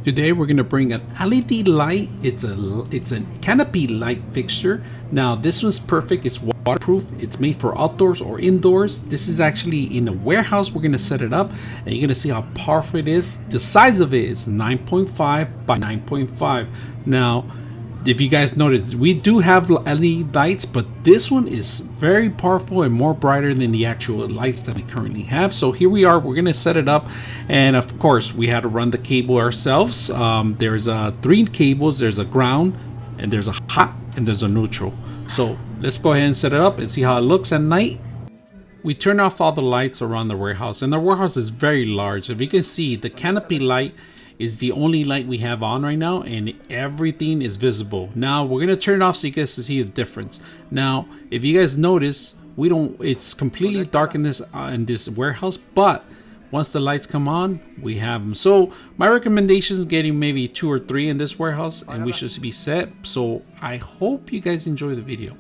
Today we're going to bring an LED light. It's a canopy light fixture. Now this one's perfect. It's waterproof. It's made for outdoors or indoors. This is actually in a warehouse. We're going to set it up and you're going to see how powerful it is. The size of it is 9.5 by 9.5. Now if you guys notice, we do have LED lights, but this one is very powerful and more brighter than the actual lights that we currently have. So here we are, we're gonna set it up, and of course we had to run the cable ourselves. There's three cables. There's a ground, and there's a hot, and there's a neutral. So let's go ahead and set it up and see how it looks at night. We turn off all the lights around the warehouse, and the warehouse is very large. If you can see, the canopy light is the only light we have on right now, and everything is visible. Now we're gonna turn it off so you guys can see the difference. Now if you guys notice, it's completely dark in this warehouse, but once the lights come on, we have them. So my recommendation is getting maybe 2 or 3 in this warehouse, and we should be set. So I hope you guys enjoy the video.